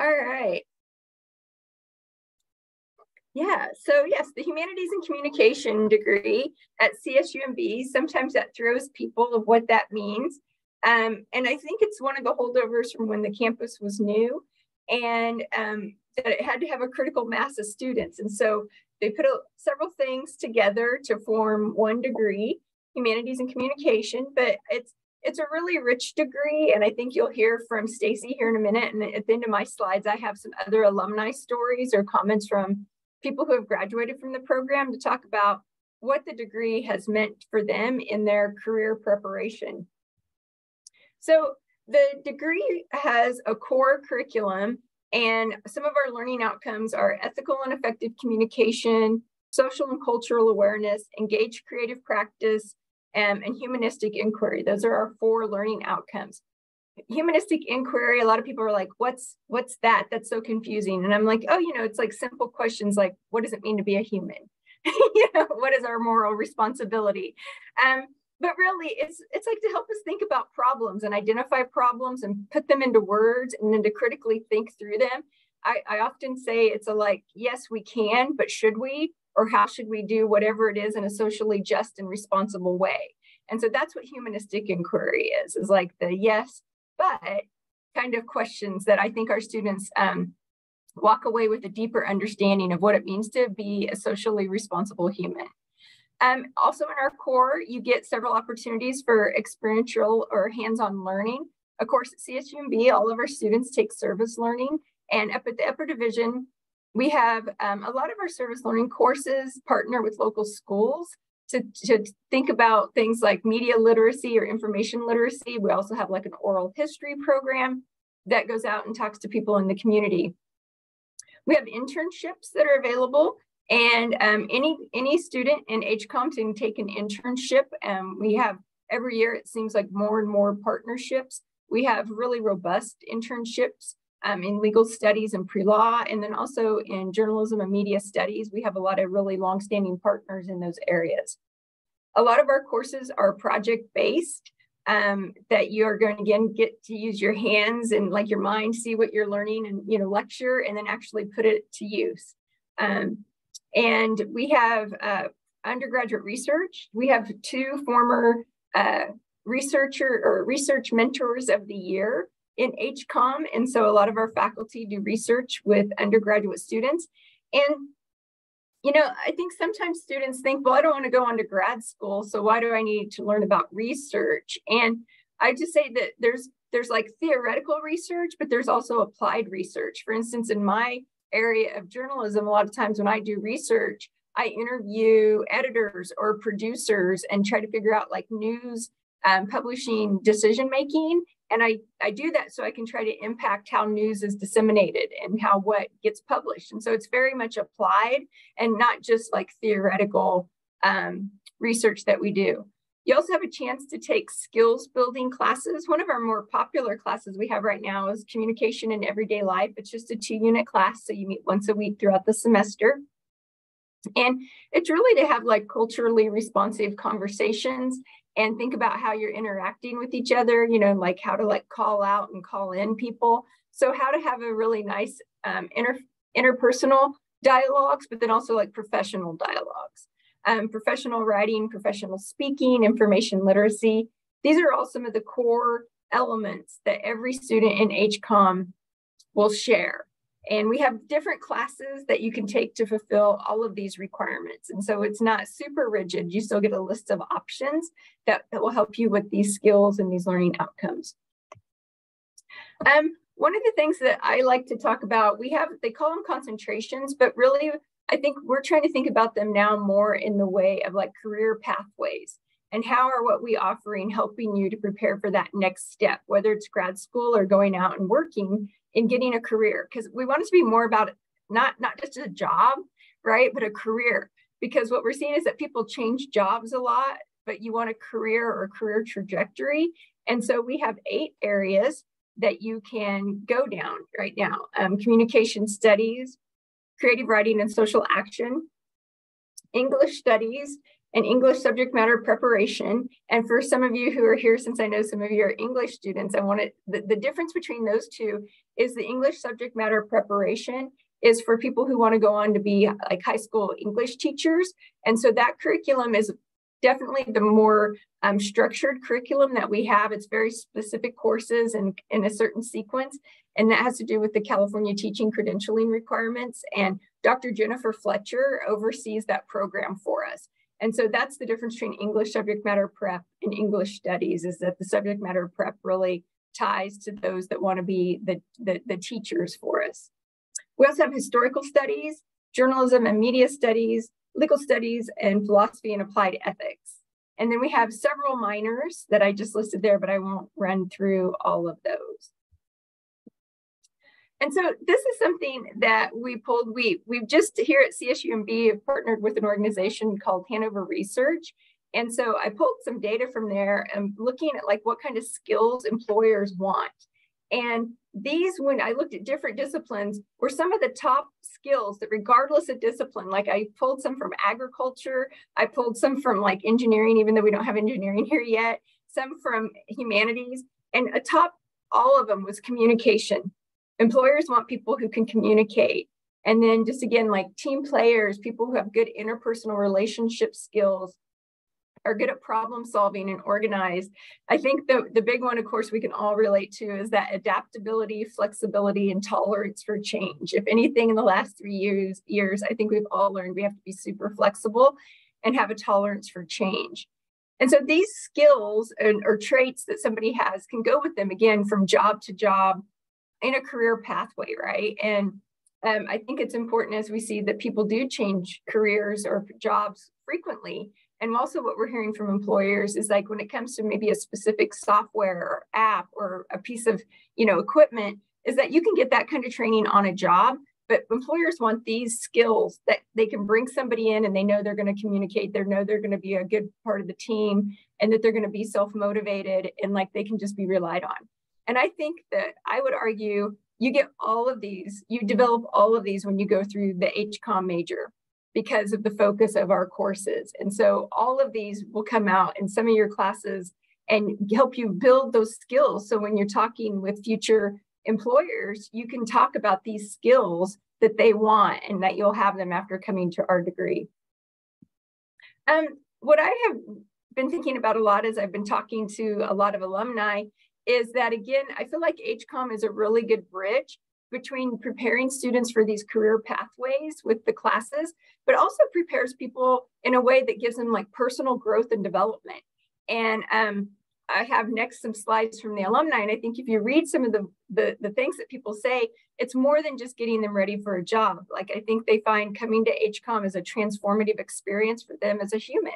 All right. Yeah, so yes, the Humanities and Communication degree at CSUMB, sometimes that throws people of what that means. And I think it's one of the holdovers from when the campus was new, and that it had to have a critical mass of students. And so they put several things together to form one degree, Humanities and Communication, but it's a really rich degree, and I think you'll hear from Stacy here in a minute. And at the end of my slides, I have some other alumni stories or comments from people who have graduated from the program to talk about what the degree has meant for them in their career preparation. So the degree has a core curriculum, and some of our learning outcomes are ethical and effective communication, social and cultural awareness, engaged creative practice, and humanistic inquiry. Those are our 4 learning outcomes. Humanistic inquiry, a lot of people are like, what's that? That's so confusing. And I'm like, oh, it's like simple questions like, what does it mean to be a human? What is our moral responsibility? But really, it's like to help us think about problems and identify problems and put them into words and then to critically think through them. I often say it's yes, we can, but should we? Or how should we do whatever it is in a socially just and responsible way? And so that's what humanistic inquiry is like the yes, but kind of questions that I think our students walk away with a deeper understanding of what it means to be a socially responsible human. Also in our core, you get several opportunities for experiential or hands-on learning. Of course, at CSUMB, all of our students take service learning, and up at the upper division, we have a lot of our service learning courses partner with local schools to think about things like media literacy or information literacy. We also have like an oral history program that goes out and talks to people in the community. We have internships that are available, and any student in HCOM can take an internship. We have every year, it seems like more and more partnerships. We have really robust internships in legal studies and pre-law, and then also in journalism and media studies. We have a lot of really longstanding partners in those areas. A lot of our courses are project-based, that you are going to, again, get to use your hands and like your mind, see what you're learning and, lecture, and then actually put it to use. And we have undergraduate research. We have 2 former research mentors of the year in HCOM. And so a lot of our faculty do research with undergraduate students. And, I think sometimes students think, well, I don't want to go on to grad school, so why do I need to learn about research? And I just say that there's like theoretical research, but there's also applied research. For instance, in my area of journalism, a lot of times when I do research, I interview editors or producers and try to figure out like news publishing decision-making. And I do that so I can try to impact how news is disseminated and what gets published. And so it's very much applied and not just like theoretical research that we do. You also have a chance to take skills building classes. One of our more popular classes we have right now is Communication in Everyday Life. It's just a 2-unit class, so you meet once a week throughout the semester. And it's really to have like culturally responsive conversations and think about how you're interacting with each other, like how to like call out and call in people. So how to have a really nice interpersonal dialogues, but then also like professional dialogues. Professional writing, professional speaking, information literacy. These are all some of the core elements that every student in HCOM will share. And we have different classes that you can take to fulfill all of these requirements. And so it's not super rigid. You still get a list of options that will help you with these skills and these learning outcomes. One of the things that I like to talk about, they call them concentrations, but really I think we're trying to think about them now more in the way of like career pathways and how are what we offering helping you to prepare for that next step, whether it's grad school or going out and working and getting a career. Because we want it to be more about not just a job, right, but a career. Because what we're seeing is that people change jobs a lot, but you want a career or career trajectory. And so we have 8 areas that you can go down right now. Communication studies, creative writing and social action, English studies, and English subject matter preparation. And for some of you who are here, since I know some of you are English students, I wanted the difference between those two is the English subject matter preparation is for people who want to go on to be like high school English teachers. And so that curriculum is definitely the more structured curriculum that we have. It's very specific courses and in a certain sequence. And that has to do with the California teaching credentialing requirements. And Dr. Jennifer Fletcher oversees that program for us. And so that's the difference between English subject matter prep and English studies, is that the subject matter prep really ties to those that want to be the teachers for us. We also have historical studies, journalism and media studies, legal studies, and philosophy and applied ethics. And then we have several minors that I just listed there, but I won't run through all of those. And so this is something that we pulled. We've just here at CSUMB have partnered with an organization called Hanover Research. And so I pulled some data from there and looking at like what kind of skills employers want. And these, when I looked at different disciplines, were some of the top skills that regardless of discipline, like I pulled some from agriculture, I pulled some from like engineering, even though we don't have engineering here yet, some from humanities, and atop all of them was communication. Employers want people who can communicate. And then just again, like team players, people who have good interpersonal relationship skills, are good at problem solving and organized. I think the big one, of course, we can all relate to is that adaptability, flexibility, and tolerance for change. If anything in the last 3 years, I think we've all learned we have to be super flexible and have a tolerance for change. And so these skills or traits that somebody has can go with them again from job to job in a career pathway, right? And I think it's important as we see that people do change careers or jobs frequently. And also what we're hearing from employers is like when it comes to maybe a specific software or app or a piece of, equipment, is that you can get that kind of training on a job, but employers want these skills that they can bring somebody in and they know they're going to communicate, they know they're going to be a good part of the team and that they're going to be self-motivated and like they can just be relied on. And I think that I would argue you get all of these, you develop all of these when you go through the HCOM major, because of the focus of our courses. And so all of these will come out in some of your classes and help you build those skills. So when you're talking with future employers, you can talk about these skills that they want and that you'll have them after coming to our degree. What I have been thinking about a lot as I've been talking to a lot of alumni is that, again, I feel like HCOM is a really good bridge between preparing students for these career pathways with the classes, but also prepares people in a way that gives them like personal growth and development. And I have next some slides from the alumni. And I think if you read some of the things that people say, it's more than just getting them ready for a job. Like I think they find coming to HCOM as a transformative experience for them as a human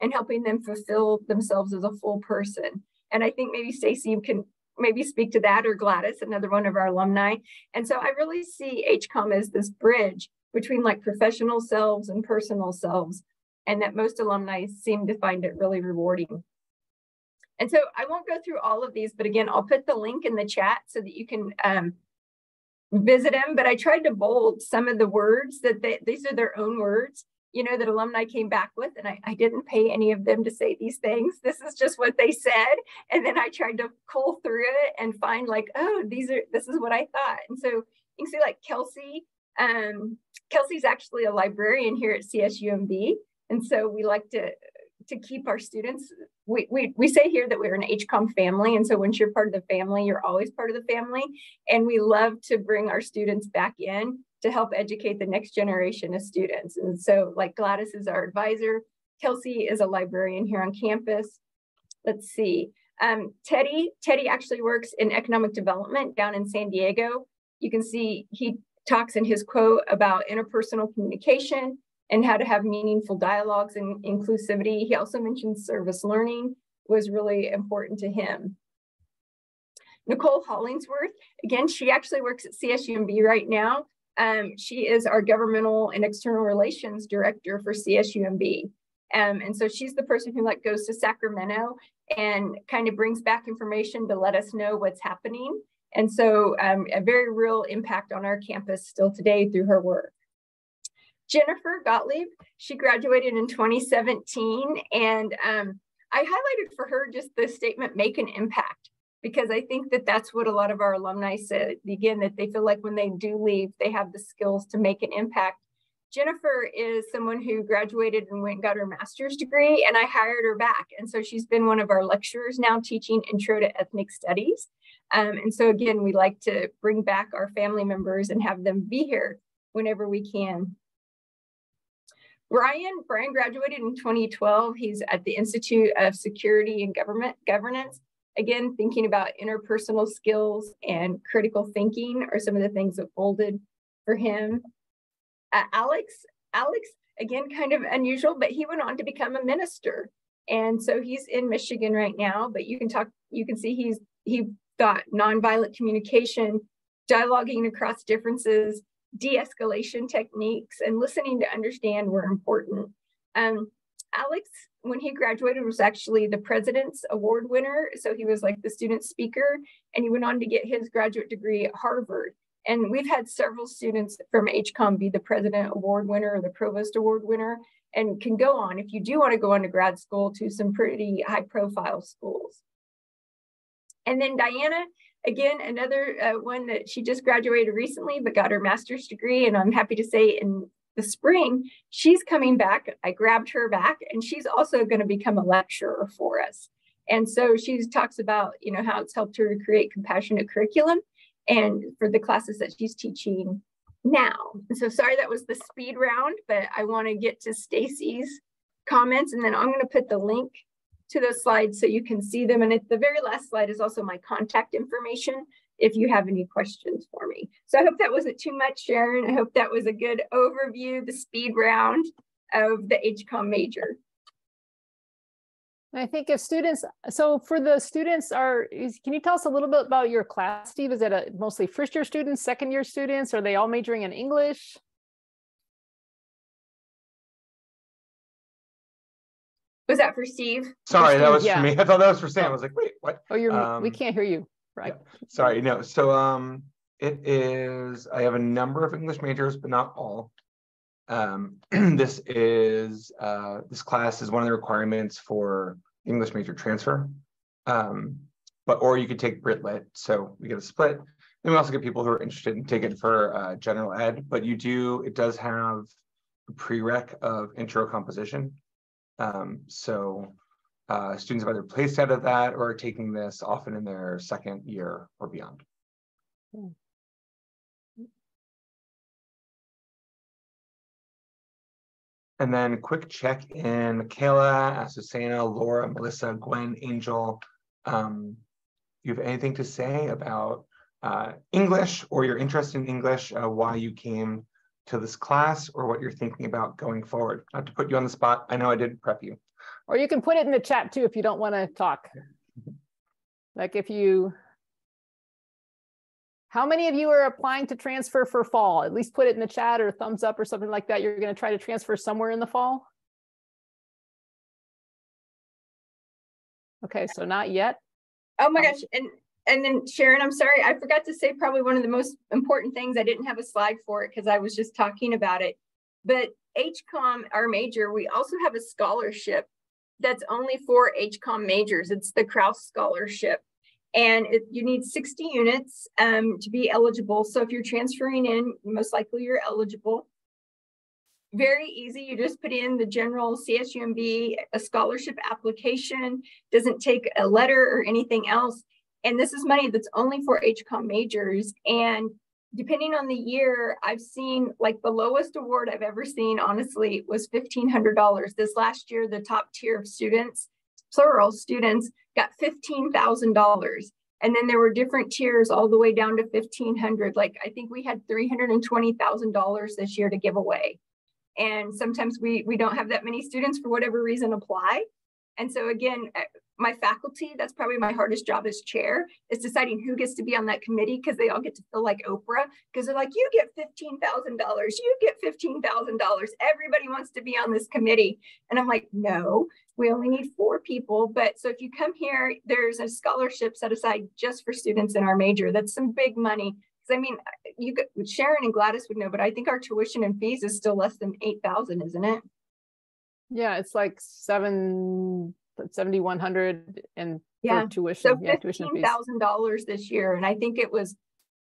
and helping them fulfill themselves as a full person. And I think maybe Stacy can maybe speak to that, or Gladys, another one of our alumni. And so I really see HCOM as this bridge between like professional selves and personal selves, and that most alumni seem to find it really rewarding. And so I won't go through all of these, but again, I'll put the link in the chat so that you can visit them. But I tried to bold some of the words that these are their own words, that alumni came back with, and I didn't pay any of them to say these things. This is just what they said. And then I tried to cull through it and find like, oh, this is what I thought. And so you can see like Kelsey, Kelsey's actually a librarian here at CSUMB. And so we like to keep our students, we say here that we're an HCOM family. And so once you're part of the family, you're always part of the family. And we love to bring our students back in to help educate the next generation of students. And so like Gladys is our advisor. Kelsey is a librarian here on campus. Let's see. Teddy actually works in economic development down in San Diego. You can see he talks in his quote about interpersonal communication and how to have meaningful dialogues and inclusivity. He also mentioned service learning was really important to him. Nicole Hollingsworth, again, she actually works at CSUMB right now. She is our governmental and external relations director for CSUMB. And so she's the person who like goes to Sacramento and kind of brings back information to let us know what's happening. And so a very real impact on our campus still today through her work. Jennifer Gottlieb, she graduated in 2017, and I highlighted for her just the statement, make an impact, because I think that that's what a lot of our alumni said, again, that they feel like when they do leave, they have the skills to make an impact. Jennifer is someone who graduated and went and got her master's degree, and I hired her back. And so she's been one of our lecturers now teaching Intro to Ethnic Studies. And so again, we like to bring back our family members and have them be here whenever we can. Brian graduated in 2012. He's at the Institute of Security and Governance. Again, thinking about interpersonal skills and critical thinking are some of the things that folded for him. Alex, again, kind of unusual, but he went on to become a minister. And so he's in Michigan right now, but you can see he got nonviolent communication, dialoguing across differences, de-escalation techniques, and listening to understand were important. Alex, when he graduated, was actually the President's Award winner. So he was like the student speaker, and he went on to get his graduate degree at Harvard. And we've had several students from HCOM be the President Award winner or the Provost Award winner, and can go on, if you do want to go on to grad school, to some pretty high profile schools. And then Diana, again, another one that she just graduated recently, but got her master's degree. And I'm happy to say in the spring, she's coming back. I grabbed her back, and she's also going to become a lecturer for us. And so she talks about, how it's helped her to create compassionate curriculum and for the classes that she's teaching now. And so sorry, that was the speed round, but I want to get to Stacy's comments, and then I'm going to put the link to those slides so you can see them. And at the very last slide is also my contact information if you have any questions for me. So I hope that wasn't too much, Sharon. I hope that was a good overview, the speed round of the HCOM major. I think if students, so for the students can you tell us a little bit about your class, Steve? Is it mostly first year students, second year students? Are they all majoring in English? Was that for Steve? Sorry, that was for me. I thought that was for Sam. I was like, wait, what? Oh, we can't hear you. Right. Yeah. Sorry, no. So it is, I have a number of English majors, but not all. This class is one of the requirements for English major transfer. Or you could take Brit Lit, so we get a split. Then we also get people who are interested in taking it for general ed, but it does have a prereq of intro composition. Students have either placed out of that or are taking this often in their second year or beyond. And then quick check in, Michaela, Azucena, Laura, Melissa, Gwen, Angel. You have anything to say about English or your interest in English, why you came to this class, or what you're thinking about going forward? Not to put you on the spot, I know I did prep you. Or you can put it in the chat too if you don't want to talk. Like how many of you are applying to transfer for fall? At least put it in the chat or thumbs up or something like that. You're going to try to transfer somewhere in the fall? Okay, so not yet. Oh my gosh, and then Sharon, I'm sorry, I forgot to say probably one of the most important things. I didn't have a slide for it because I was just talking about it. But HCOM, our major, we also have a scholarship that's only for HCOM majors. It's the Krause Scholarship. And you need 60 units to be eligible. So if you're transferring in, most likely you're eligible. Very easy. You just put in the general CSUMB, a scholarship application, doesn't take a letter or anything else. And this is money that's only for HCOM majors. And depending on the year, I've seen, like, the lowest award I've ever seen, honestly, was $1,500. This last year, the top tier of students, plural students, got $15,000. And then there were different tiers all the way down to $1,500. Like, I think we had $320,000 this year to give away. And sometimes we don't have that many students for whatever reason apply. And so again, my faculty, that's probably my hardest job as chair, is deciding who gets to be on that committee, because they all get to feel like Oprah, because they're like, you get $15,000, you get $15,000. Everybody wants to be on this committee. And I'm like, no, we only need 4 people. But so if you come here, there's a scholarship set aside just for students in our major. That's some big money, Because I mean, Sharon and Gladys would know, but I think our tuition and fees is still less than 8,000, isn't it? Yeah, it's like 7,100 and for tuition. So yeah, tuition and fees. $15,000 this year, and I think it was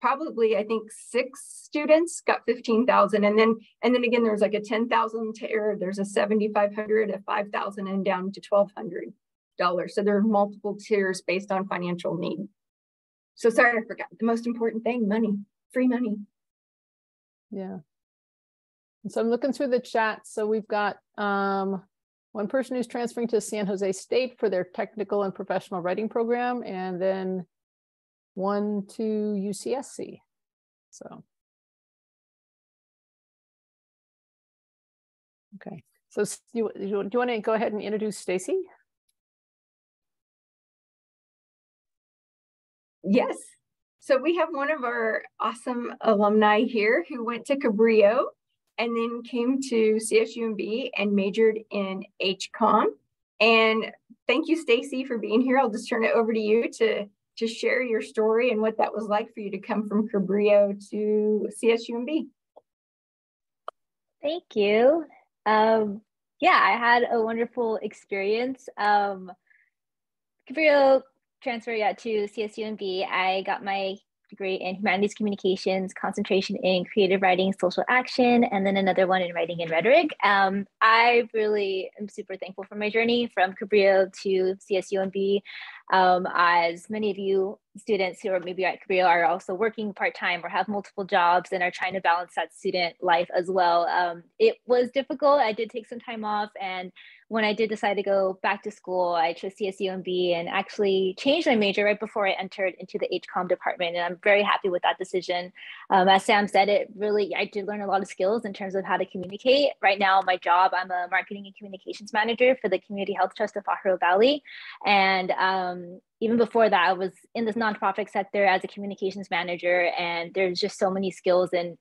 probably 6 students got 15,000, and then again there was like a 10,000 tier. There's a 7,500, a 5,000, and down to $1,200. So there are multiple tiers based on financial need. So sorry, I forgot the most important thing: money, free money. Yeah. So I'm looking through the chat. So we've got one person who's transferring to San Jose State for their technical and professional writing program, and then one to UCSC. So, okay. So do you want to go ahead and introduce Stacy? Yes. So we have one of our awesome alumni here who went to Cabrillo and then came to CSUMB and majored in HCOM. And thank you, Stacy, for being here. I'll just turn it over to you to share your story and what that was like for you to come from Cabrillo to CSUMB. Thank you. Yeah, I had a wonderful experience. Cabrillo transfer to CSUMB. I got my degree in Humanities Communications, concentration in creative writing, social action, and then another one in writing and rhetoric. I really am super thankful for my journey from Cabrillo to CSUMB. As many of you students who are maybe at Cabrillo are also working part-time or have multiple jobs and are trying to balance that student life as well. It was difficult. I did take some time off, and when I did decide to go back to school, I chose CSUMB and actually changed my major right before I entered into the HCOM department. And I'm very happy with that decision. As Sam said, I did learn a lot of skills in terms of how to communicate. Right now, my job, I'm a marketing and communications manager for the Community Health Trust of Pajaro Valley. And even before that, I was in this nonprofit sector as a communications manager. And there's just so many skills and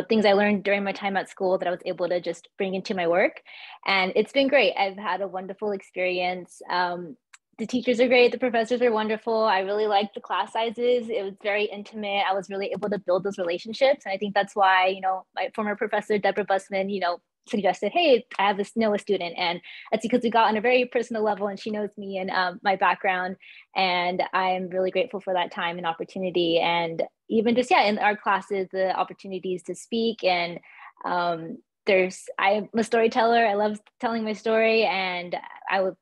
things I learned during my time at school that I was able to just bring into my work. And it's been great. I've had a wonderful experience. The teachers are great. The professors are wonderful. I really liked the class sizes. It was very intimate. I was really able to build those relationships. And I think that's why, my former professor, Deborah Bussman, suggested, hey, I have know a student. And that's because we got on a very personal level and she knows me and my background. And I'm really grateful for that time and opportunity. And even just, in our classes, the opportunities to speak. And I'm a storyteller. I love telling my story. And I was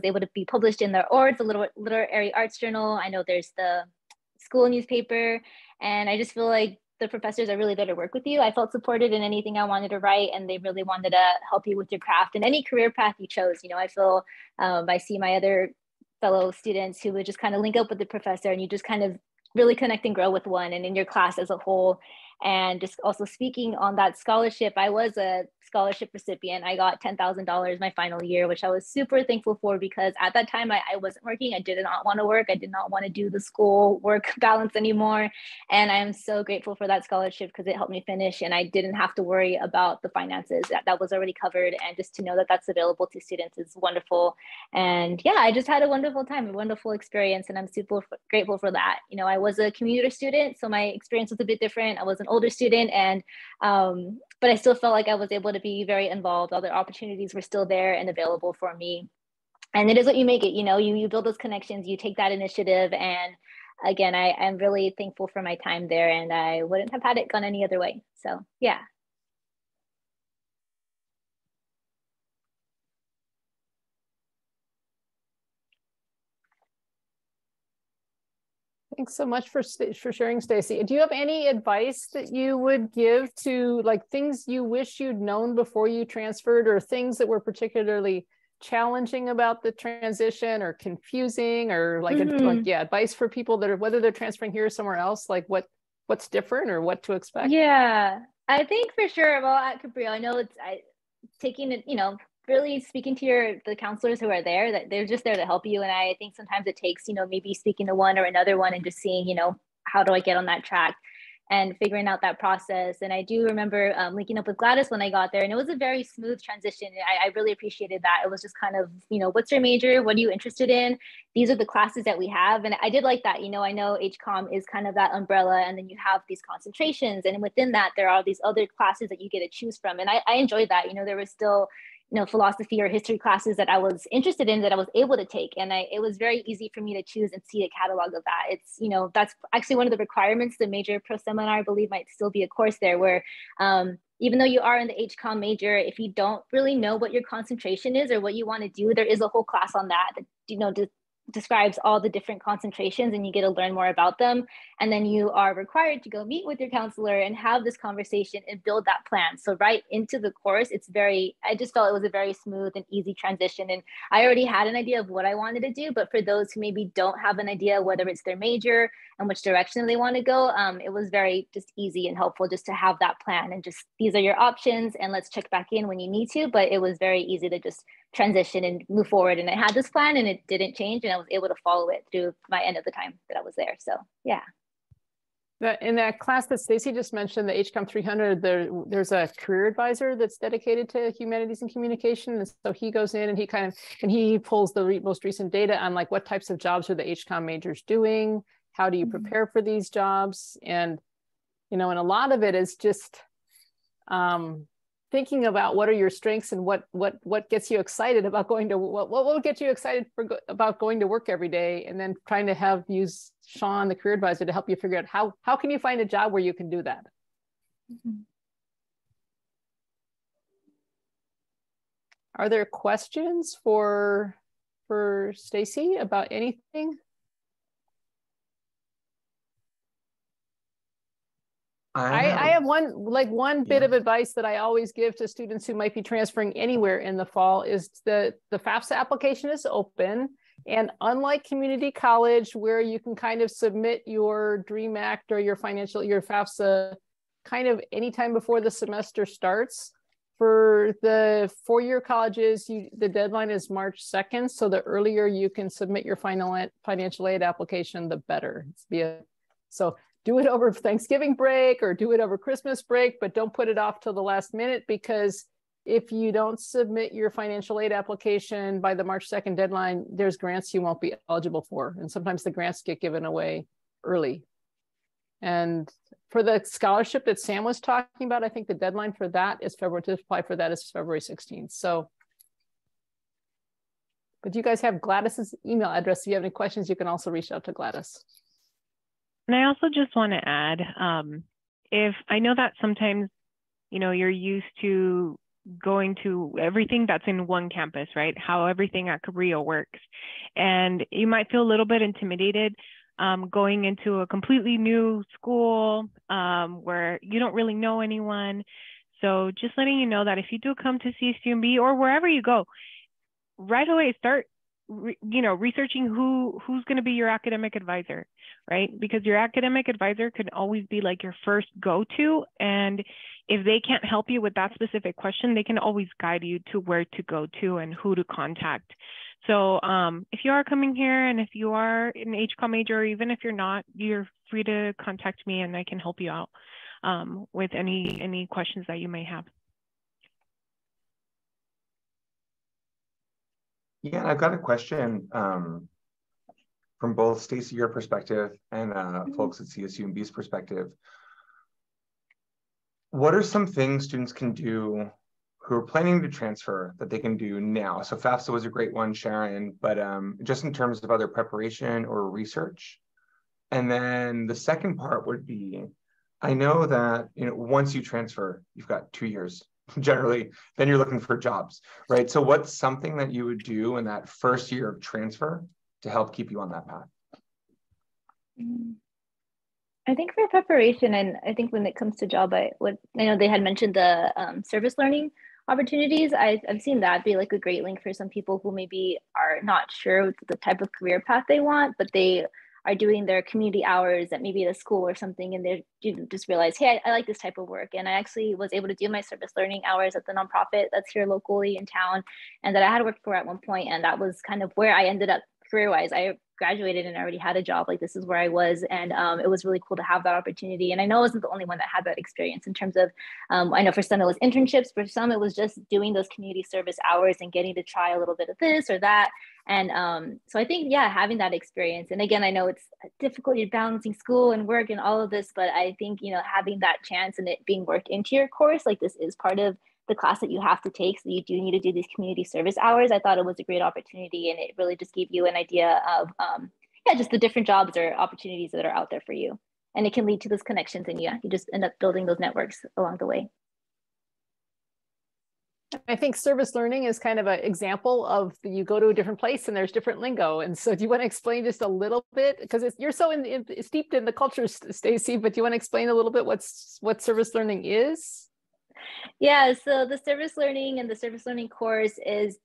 able to be published in the ORDS, the Literary Arts Journal. I know there's the school newspaper. And I just feel like the professors are really there to work with you. I felt supported in anything I wanted to write, and they really wanted to help you with your craft and any career path you chose. I feel I see my other fellow students who would just kind of link up with the professor, and you just kind of really connect and grow with one and in your class as a whole. And just also speaking on that scholarship, I was a scholarship recipient. I got $10,000 my final year, which I was super thankful for, because at that time I wasn't working. I did not want to work. I did not want to do the school work balance anymore. And I am so grateful for that scholarship because it helped me finish, and I didn't have to worry about the finances. That was already covered. And just to know that that's available to students is wonderful. And I just had a wonderful time, a wonderful experience. And I'm super grateful for that. I was a commuter student, so my experience was a bit different. I was an older student, and but I still felt like I was able to be very involved. All the opportunities were still there and available for me. And it is what you make it. You build those connections, you take that initiative. And again, I'm really thankful for my time there, and I wouldn't have had it gone any other way. So yeah. Thanks so much for sharing, Stacy. Do you have any advice that you would give to things you wish you'd known before you transferred, or things that were particularly challenging about the transition or confusing, or advice for people that are, whether they're transferring here or somewhere else, what's different or what to expect? Yeah, I think for sure. Well, at Cabrillo, I know taking it, really speaking to the counselors who are there, that they're just there to help you. And I think sometimes it takes, maybe speaking to one or another one and just seeing, how do I get on that track? and figuring out that process. And I do remember linking up with Gladys when I got there, and it was a very smooth transition. I really appreciated that. It was just kind of, you know, what's your major? What are you interested in? These are the classes that we have. And I did like that. You know, I know HCOM is kind of that umbrella, and then you have these concentrations. And within that, there are these other classes that you get to choose from. And I enjoyed that. You know, there was still, you know, philosophy or history classes that I was interested in that I was able to take. And it was very easy for me to choose and see a catalog of that. It's, you know, that's actually one of the requirements. The major pro seminar, I believe, might still be a course there where even though you are in the HCOM major, if you don't really know what your concentration is or what you want to do, there is a whole class on that, you know, describes all the different concentrations, and you get to learn more about them. And then you are required to go meet with your counselor and have this conversation and build that plan. So right into the course, I just felt it was a very smooth and easy transition. And I already had an idea of what I wanted to do, but for those who maybe don't have an idea whether it's their major and which direction they want to go, it was very just easy and helpful just to have that plan and just, these are your options and let's check back in when you need to. But it was very easy to just transition and move forward. And I had this plan and it didn't change, and I was able to follow it through my end of the time that I was there. So yeah. In that class that Stacy just mentioned, the HCOM 300, there's a career advisor that's dedicated to humanities and communication. And so he goes in and he pulls the most recent data on like what types of jobs are the HCOM majors doing? How do you prepare for these jobs? And, you know, and a lot of it is just thinking about what are your strengths and what gets you excited about going to, what will get you excited about going to work every day, and then trying to use Sean, the career advisor, to help you figure out how can you find a job where you can do that. Mm-hmm. Are there questions for Stacy about anything? I have one bit of advice that I always give to students who might be transferring anywhere in the fall is that the FAFSA application is open. And unlike community college, where you can kind of submit your DREAM Act or your FAFSA kind of anytime before the semester starts, for the four-year colleges, the deadline is March 2nd. So the earlier you can submit your financial aid application, the better. So do it over Thanksgiving break or do it over Christmas break, but don't put it off till the last minute, because if you don't submit your financial aid application by the March 2nd deadline, there's grants you won't be eligible for. And sometimes the grants get given away early. And for the scholarship that Sam was talking about, I think the deadline for that is February 16th. So, but you guys have Gladys's email address. If you have any questions, you can also reach out to Gladys. And I also just want to add, if I know that sometimes, you know, you're used to going to everything that's in one campus, right? How everything at Cabrillo works. And you might feel a little bit intimidated going into a completely new school where you don't really know anyone. So just letting you know that if you do come to CSUMB or wherever you go, right away start researching who's going to be your academic advisor, right? Because your academic advisor can always be like your first go-to. And if they can't help you with that specific question, they can always guide you to where to go to and who to contact. So if you are coming here and if you are an HCOM major, or even if you're not, you're free to contact me and I can help you out with any questions that you may have. Yeah, I've got a question from both Stacy, your perspective, and folks at CSUMB's perspective. What are some things students can do who are planning to transfer that they can do now? So FAFSA was a great one, Sharon, but just in terms of other preparation or research. And then the second part would be, I know that once you transfer, you've got 2 years generally, then you're looking for jobs, right? So what's something that you would do in that first year of transfer to help keep you on that path? I think for preparation, and I think when it comes to job, I know they had mentioned the service learning opportunities. I've seen that be like a great link for some people who maybe are not sure the type of career path they want, but they are doing their community hours at maybe at a school or something, and they just realize, hey, I like this type of work. And I actually was able to do my service learning hours at the nonprofit that's here locally in town and that I had worked for at one point. And that was kind of where I ended up career-wise. I graduated and I already had a job. Like, this is where I was. And it was really cool to have that opportunity. And I know I wasn't the only one that had that experience in terms of, I know for some it was internships, for some it was just doing those community service hours and getting to try a little bit of this or that. And so I think, yeah, having that experience. And again, I know it's difficult, you're balancing school and work and all of this, but I think, you know, having that chance and it being worked into your course, like this is part of the class that you have to take. So you do need to do these community service hours. I thought it was a great opportunity, and it really just gave you an idea of, yeah, just the different jobs or opportunities that are out there for you. And it can lead to those connections, and yeah, you just end up building those networks along the way. I think service learning is kind of an example of you go to a different place and there's different lingo. And so do you want to explain just a little bit, because you're so steeped in the culture, Stacy, but do you want to explain a little bit what service learning is? Yeah, so the service learning and the service learning course is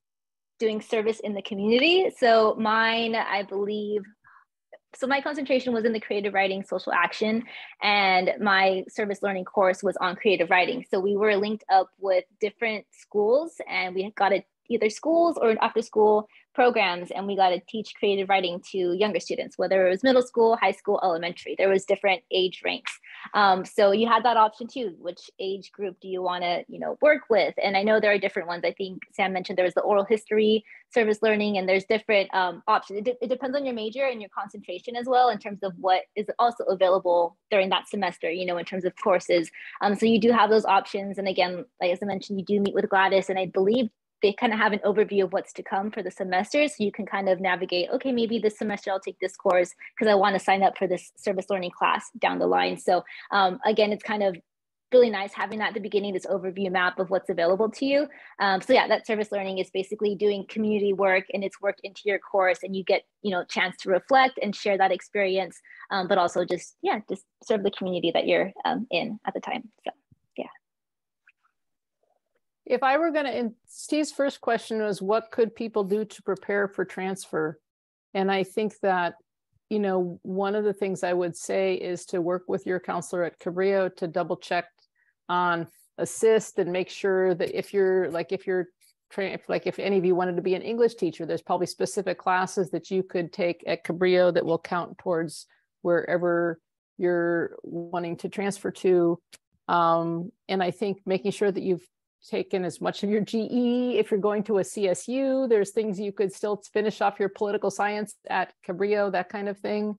doing service in the community. So mine, I believe, so my concentration was in the creative writing, social action, and my service learning course was on creative writing. So we were linked up with different schools, and we got to either schools or after school programs, and we got to teach creative writing to younger students, whether it was middle school, high school, elementary. There was different age ranks. So you had that option too. Which age group do you want to, you know, work with? And I know there are different ones. I think Sam mentioned there was the oral history service learning, and there's different options. It depends on your major and your concentration as well, in terms of what is also available during that semester, you know, in terms of courses. So you do have those options. And again, like as I mentioned, you do meet with Gladys, and I believe they kind of have an overview of what's to come for the semester. So you can kind of navigate, okay, maybe this semester I'll take this course because I want to sign up for this service learning class down the line. So again, it's kind of really nice having that at the beginning, this overview map of what's available to you. So yeah, that service learning is basically doing community work, and it's worked into your course, and you get, you know, chance to reflect and share that experience, but also just, yeah, just serve the community that you're in at the time. So yeah. If I were going to, and Steve's first question was, what could people do to prepare for transfer? And I think that, you know, one of the things I would say is to work with your counselor at Cabrillo to double check on assist and make sure that if any of you wanted to be an English teacher, there's probably specific classes that you could take at Cabrillo that will count towards wherever you're wanting to transfer to. And I think making sure that you've taken as much of your GE. If you're going to a CSU, there's things you could still finish off your political science at Cabrillo, that kind of thing.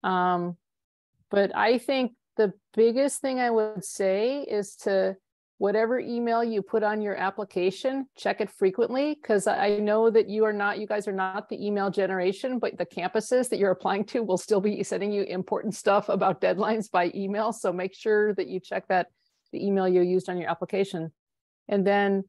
But I think the biggest thing I would say is to, whatever email you put on your application, check it frequently, because I know that you guys are not the email generation, but the campuses that you're applying to will still be sending you important stuff about deadlines by email. So make sure that you check the email you used on your application. And then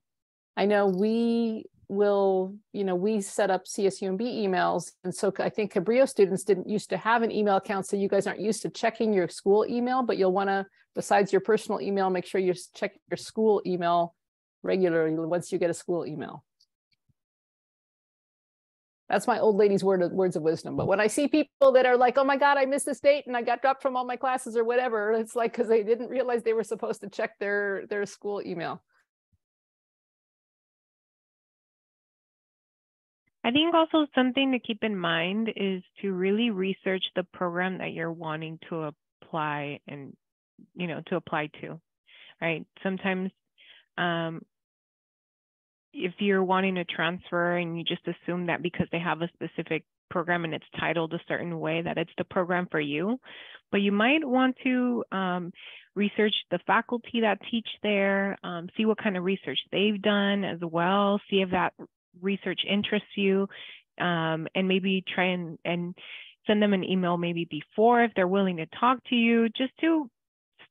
I know we set up CSUMB emails. And so I think Cabrillo students didn't used to have an email account. So you guys aren't used to checking your school email, but you'll want to, besides your personal email, make sure you check your school email regularly once you get a school email. That's my old lady's words of wisdom. But when I see people that are like, oh my God, I missed this date and I got dropped from all my classes or whatever, it's like, because they didn't realize they were supposed to check their school email. I think also something to keep in mind is to really research the program that you're wanting to apply and, you know, to apply to, right? Sometimes if you're wanting to transfer and you just assume that because they have a specific program and it's titled a certain way that it's the program for you, but you might want to research the faculty that teach there, see what kind of research they've done as well, see if that research interests you, and maybe try and send them an email maybe before if they're willing to talk to you, just to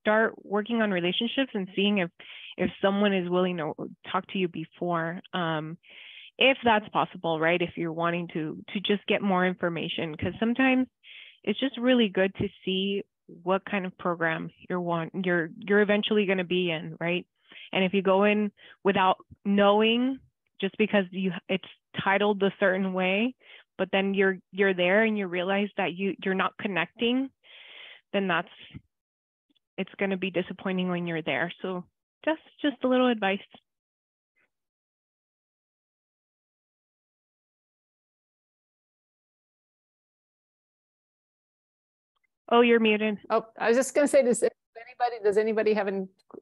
start working on relationships and seeing if someone is willing to talk to you before, if that's possible, right? If you're wanting to just get more information, because sometimes it's just really good to see what kind of program you're eventually going to be in, right? And if you go in without knowing, just because it's titled a certain way, but then you're there and you realize that you're not connecting, then it's going to be disappointing when you're there. So just a little advice. Oh, you're muted. Oh, I was just going to say, does anybody have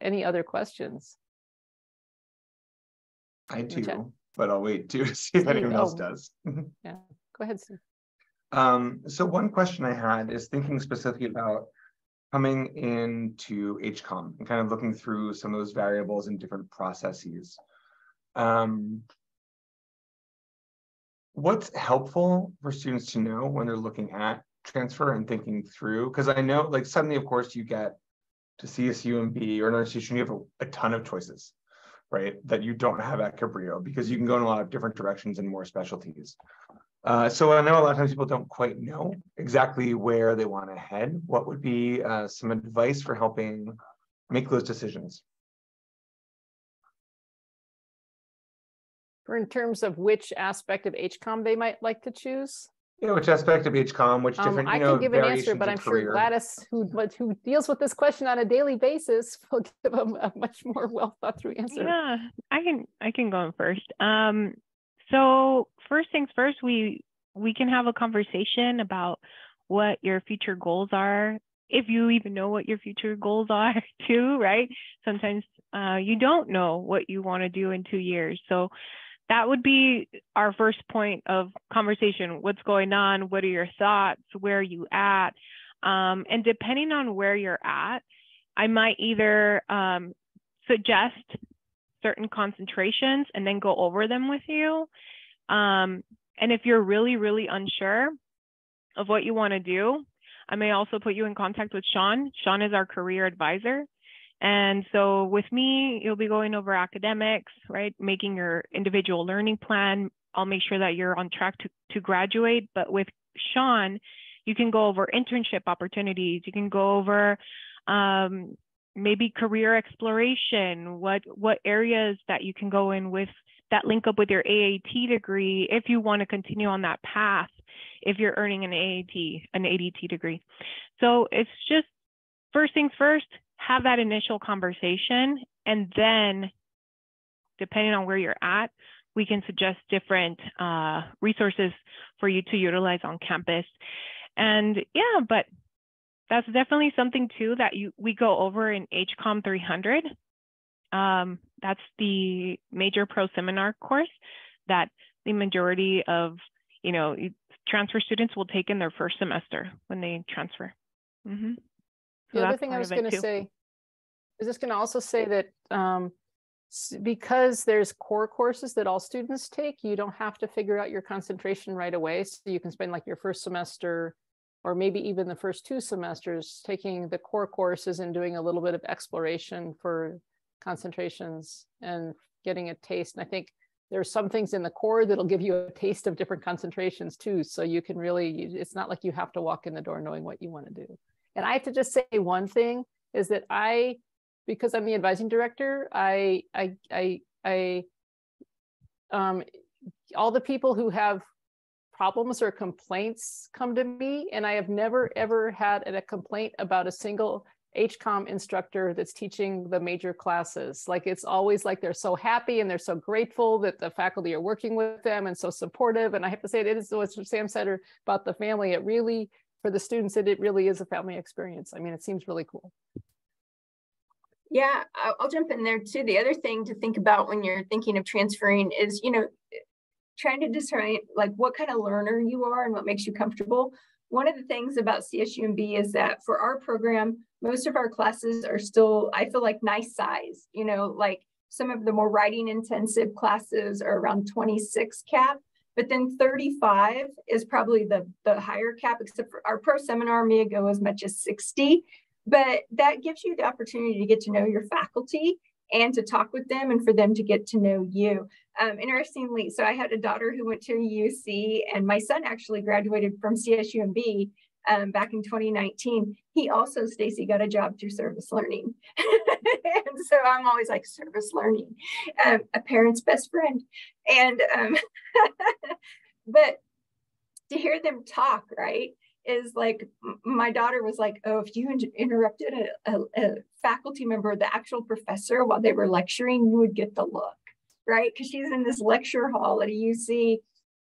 any other questions? I do, but I'll wait to see if anyone else does. Yeah, go ahead, Steve. So one question I had is thinking specifically about coming into HCOM and kind of looking through some of those variables and different processes. What's helpful for students to know when they're looking at transfer and thinking through? Because I know, like, suddenly, of course, you get to CSUMB or another institution, you have a ton of choices, right, that you don't have at Cabrillo, because you can go in a lot of different directions and more specialties. So I know a lot of times people don't quite know exactly where they want to head. What would be some advice for helping make those decisions? For in terms of which aspect of HCOM they might like to choose? Yeah, which aspect of HCOM, which different, I can give an answer, but I'm sure Gladys, who deals with this question on a daily basis, will give a much more well thought through answer. Yeah, I can go in first. So first things first, we can have a conversation about what your future goals are, if you even know what your future goals are too, right? Sometimes you don't know what you want to do in 2 years. So that would be our first point of conversation. What's going on? What are your thoughts? Where are you at? And depending on where you're at, I might either suggest certain concentrations and then go over them with you. And if you're really, really unsure of what you want to do, I may also put you in contact with Sean. Sean is our career advisor. And so with me, you'll be going over academics, right? Making your individual learning plan. I'll make sure that you're on track to graduate. But with Sean, you can go over internship opportunities. You can go over maybe career exploration, what areas that you can go in with that link up with your AAT degree if you want to continue on that path, if you're earning an ADT degree. So it's just first things first, have that initial conversation, and then depending on where you're at, we can suggest different resources for you to utilize on campus. And yeah, but that's definitely something too that we go over in HCOM 300. That's the major pro seminar course that the majority of, transfer students will take in their first semester when they transfer. Mm-hmm. So the other thing I was going to say is just going to also say that because there's core courses that all students take, you don't have to figure out your concentration right away. So you can spend like your first semester or maybe even the first 2 semesters taking the core courses and doing a little bit of exploration for concentrations and getting a taste. And I think there's some things in the core that'll give you a taste of different concentrations too. So you can really, it's not like you have to walk in the door knowing what you want to do. And I have to just say one thing is that because I'm the advising director, all the people who have problems or complaints come to me, and I have never ever had a complaint about a single HCOM instructor that's teaching the major classes. Like, it's always like they're so happy and they're so grateful that the faculty are working with them and so supportive. And I have to say, it is what Sam said about the family. It really, for the students, it really is a family experience. I mean, it seems really cool. Yeah, I'll jump in there too. The other thing to think about when you're thinking of transferring is, trying to discern like what kind of learner you are and what makes you comfortable. One of the things about CSUMB is that for our program, most of our classes are still, I feel like, nice size. Like some of the more writing intensive classes are around 26 cap, but then 35 is probably the higher cap, except for our pro seminar may go as much as 60. But that gives you the opportunity to get to know your faculty and to talk with them and for them to get to know you. Interestingly, so I had a daughter who went to UC, and my son actually graduated from CSUMB back in 2019. He also, Stacy, got a job through service learning. And so I'm always like, service learning, a parent's best friend. And but to hear them talk, right, is like, my daughter was like, oh, if you interrupted a faculty member, the actual professor, while they were lecturing, you would get the look, right? Because she's in this lecture hall at a UC,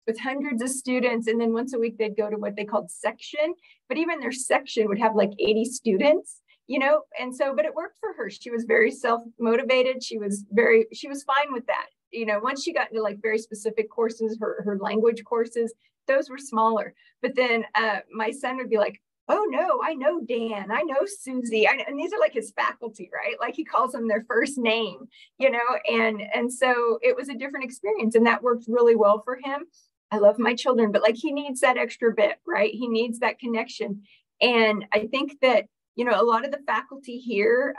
with hundreds of students. And then once a week, they'd go to what they called section, but even their section would have like 80 students, you know? And so, but it worked for her. She was very self-motivated. She was fine with that. You know, once she got into like very specific courses, her language courses, those were smaller. But then my son would be like, oh no, I know Dan, I know Susie, and these are like his faculty, right? Like he calls them their first name, you know, and so it was a different experience, and that worked really well for him. I love my children, but like he needs that extra bit, right? He needs that connection. And I think that, you know, a lot of the faculty here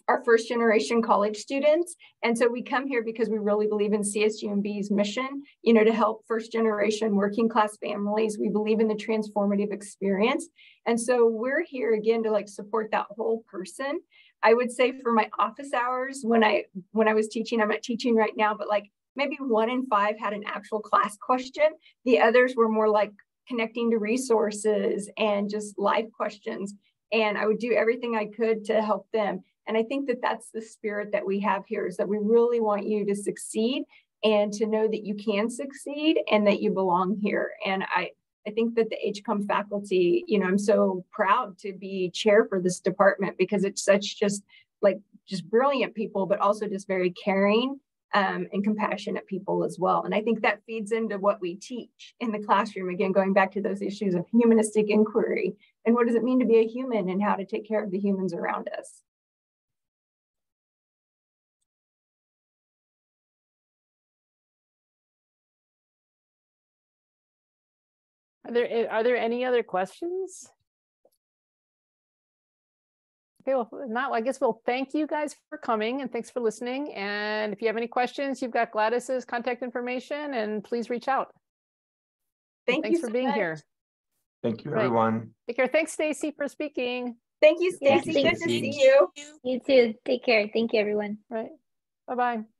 are first generation college students. And so we come here because we really believe in CSUMB's mission, you know, to help first generation working class families. We believe in the transformative experience. And so we're here again to like support that whole person. I would say for my office hours, when I was teaching, I'm not teaching right now, but like maybe 1 in 5 had an actual class question. The others were more like connecting to resources and just life questions. And I would do everything I could to help them. And I think that that's the spirit that we have here, is that we really want you to succeed and to know that you can succeed and that you belong here. And I think that the HCOM faculty, you know, I'm so proud to be chair for this department because it's such just brilliant people, but also just very caring and compassionate people as well. And I think that feeds into what we teach in the classroom. Again, going back to those issues of humanistic inquiry and what does it mean to be a human and how to take care of the humans around us. Are there any other questions? Okay, well, if not, I guess we'll thank you guys for coming and thanks for listening. And if you have any questions, you've got Gladys's contact information and please reach out. Thanks for being here. Thank you, everyone. Take care. Thanks, Stacy, for speaking. Thank you, Stacy. Good to see you. You too. Take care. Thank you, everyone. Right. Bye-bye.